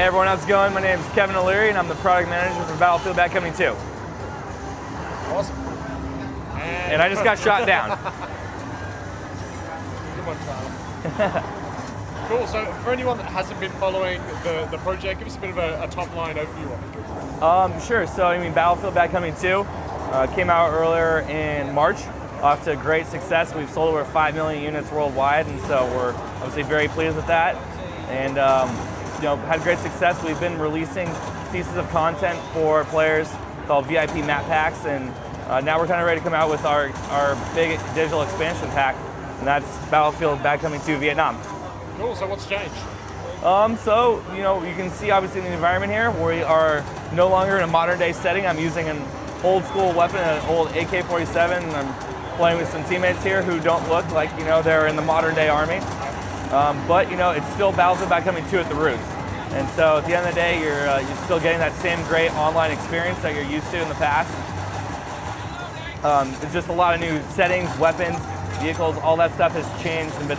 everyone, how's it going? My name is Kevin O'Leary and I'm the product manager for Battlefield Bad Company 2. Awesome. And I just got shot down. Good one, Tyler. Cool, so for anyone that hasn't been following the project, give us a bit of a top-line overview of it. Sure, so Battlefield Bad Company 2 came out earlier in March. Off to great success. We've sold over 5 million units worldwide, and so we're obviously very pleased with that. And had great success. We've been releasing pieces of content for players called VIP map packs, and now we're kind of ready to come out with our big digital expansion pack, and that's Battlefield Bad Company 2 Vietnam. Cool, so what's changed? You can see obviously in the environment here, we are no longer in a modern day setting. I'm using an old school weapon, an old AK-47, and I'm playing with some teammates here who don't look like, they're in the modern day army. But it's still Battlefield Bad Company 2 at the roots. And so at the end of the day, you're still getting that same great online experience that you're used to in the past. It's just a lot of new settings, weapons, vehicles, all that stuff has changed and been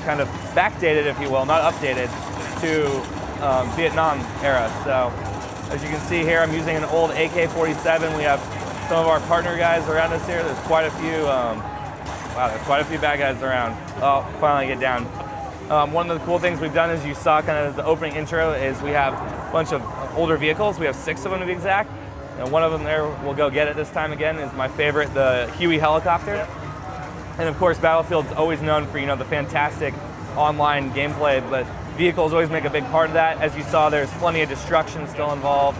kind of backdated, if you will, not updated, to Vietnam era. So as you can see here, I'm using an old AK-47. We have some of our partner guys around us here. There's quite a few, there's quite a few bad guys around. Oh, finally get down. One of the cool things we've done, as you saw kind of the opening intro, is we have a bunch of older vehicles. We have 6 of them to be exact. And one of them there, we'll go get it this time again, is my favorite, the Huey helicopter. And of course, Battlefield's always known for, the fantastic online gameplay, but vehicles always make a big part of that. As you saw, there's plenty of destruction still involved.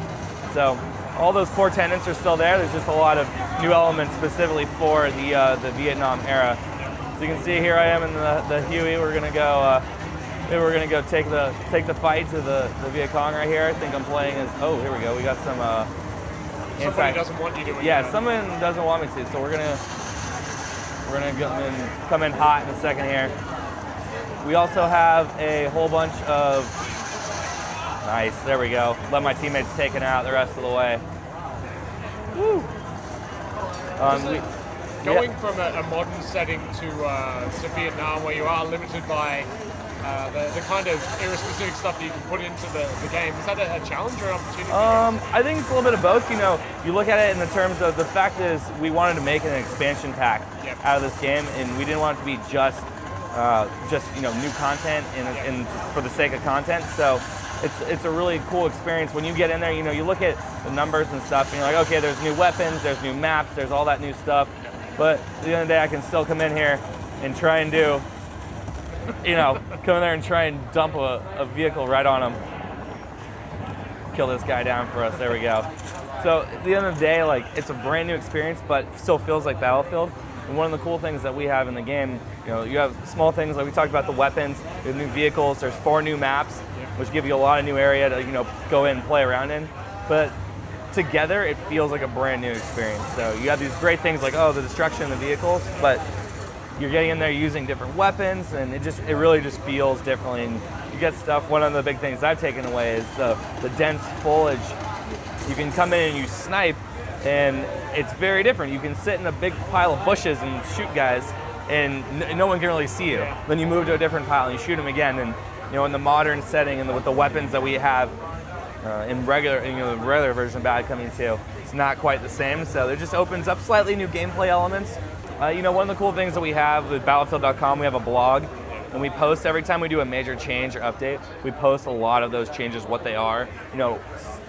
So all those core tenets are still there. There's just a lot of new elements specifically for the Vietnam era. So you can see here I am in the Huey. We're gonna go. Maybe we're gonna go take the fight to the Viet Cong right here. I think I'm playing as. Oh, here we go. We got some. Somebody doesn't want you to. Yeah, someone doesn't want me to. So we're gonna come in hot in a second here. We also have a whole bunch of. Nice. There we go. Let my teammates take it out the rest of the way. Woo. Going from a modern setting to Vietnam, where you are limited by the kind of era-specific stuff that you can put into the game, is that a challenge or an opportunity? I think it's a little bit of both. You look at it in the terms of the fact is we wanted to make an expansion pack out of this game, and we didn't want it to be just new content and for the sake of content. So it's a really cool experience when you get in there. You look at the numbers and stuff, and you're like, okay, there's new weapons, there's new maps, there's all that new stuff. But at the end of the day, I can still come in here and try and do, come in there and try and dump a vehicle right on him. Kill this guy down for us, there we go. So at the end of the day, it's a brand new experience, but still feels like Battlefield. And one of the cool things that we have in the game, you have small things like we talked about the weapons, we have new vehicles, there's 4 new maps, which give you a lot of new area to, go in and play around in. But together, it feels like a brand new experience. So you have these great things like, the destruction of the vehicles, but you're getting in there using different weapons, and it really just feels differently. And you get stuff. One of the big things I've taken away is the dense foliage. You can come in and you snipe, and it's very different. You can sit in a big pile of bushes and shoot guys, and no one can really see you. Then you move to a different pile and you shoot them again. And in the modern setting and with the weapons that we have, in the regular version of Bad Company 2, it's not quite the same. So it just opens up slightly new gameplay elements. One of the cool things that we have with Battlefield.com, we have a blog, and we post every time we do a major change or update. We post a lot of those changes, what they are.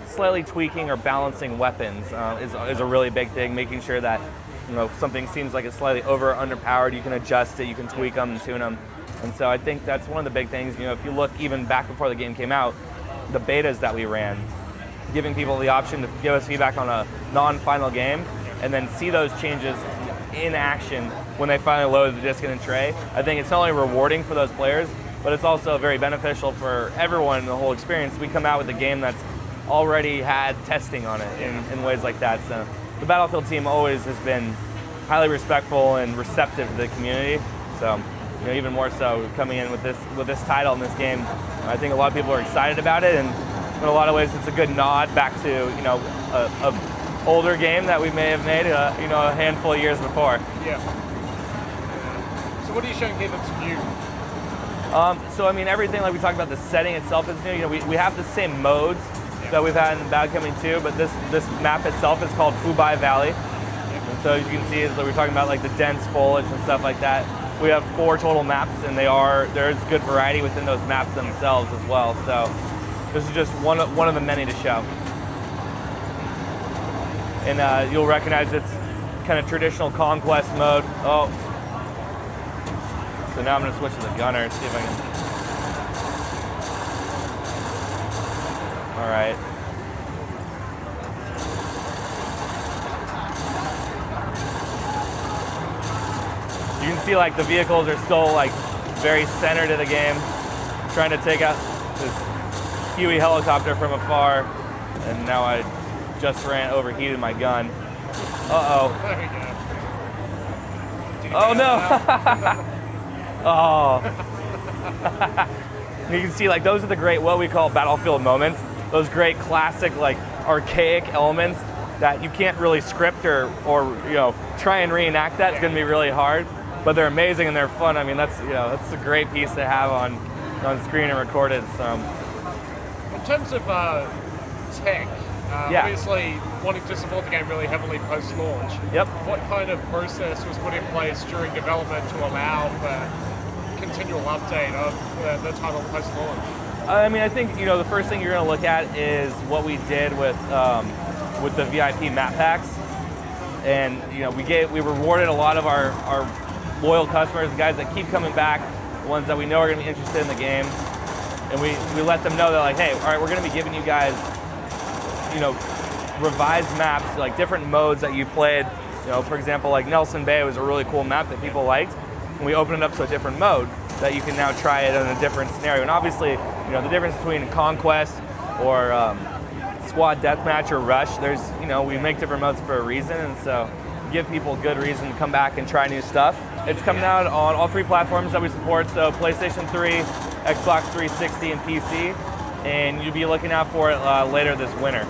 Slightly tweaking or balancing weapons is a really big thing. Making sure that something seems like it's slightly over or underpowered, you can adjust it, you can tweak them and tune them. And so I think that's one of the big things. If you look even back before the game came out, the betas that we ran, giving people the option to give us feedback on a non-final game and then see those changes in action when they finally load the disc in a tray. I think it's not only rewarding for those players, but it's also very beneficial for everyone in the whole experience. We come out with a game that's already had testing on it in ways like that. So the Battlefield team always has been highly respectful and receptive to the community. So even more so coming in with this title in this game, I think a lot of people are excited about it, and in a lot of ways it's a good nod back to a older game that we may have made a handful of years before. Yeah. So what are you showing here that's new? So I mean, everything like we talked about, the setting itself is new. You know, we have the same modes that we've had in Bad Company 2, but this map itself is called Hueys Valley. And so as you can see, we're talking about like the dense foliage and stuff like that. We have 4 total maps, and there's good variety within those maps themselves as well. So this is just one of the many to show. And you'll recognize it's kind of traditional conquest mode. Oh, so now I'm going to switch to the gunner and see if I can. All right. You can see like the vehicles are still like very centered to the game, trying to take out this Huey helicopter from afar, and now I just overheated my gun. Uh-oh. There we go. Oh no! Oh. You can see like those are the great, what we call battlefield moments. Those great classic like archaic elements that you can't really script or you know, try and reenact that. It's gonna be really hard, but they're amazing and they're fun. I mean, that's a great piece to have on screen and recorded. So in terms of tech, obviously wanting to support the game really heavily post-launch. Yep. What kind of process was put in place during development to allow for continual update of the title post-launch? I mean, I think the first thing you're going to look at is what we did with the VIP map packs, and we rewarded a lot of our loyal customers, the guys that keep coming back, the ones that we know are going to be interested in the game, and we let them know that like, hey, all right, we're going to be giving you guys revised maps, like different modes that you played. For example, like Nelson Bay was a really cool map that people liked, and we opened it up to a different mode that you can now try it in a different scenario. And obviously, the difference between Conquest or Squad Deathmatch or Rush, we make different modes for a reason, and so give people good reason to come back and try new stuff. It's coming out on all 3 platforms that we support, so PlayStation 3, Xbox 360, and PC, and you'll be looking out for it later this winter.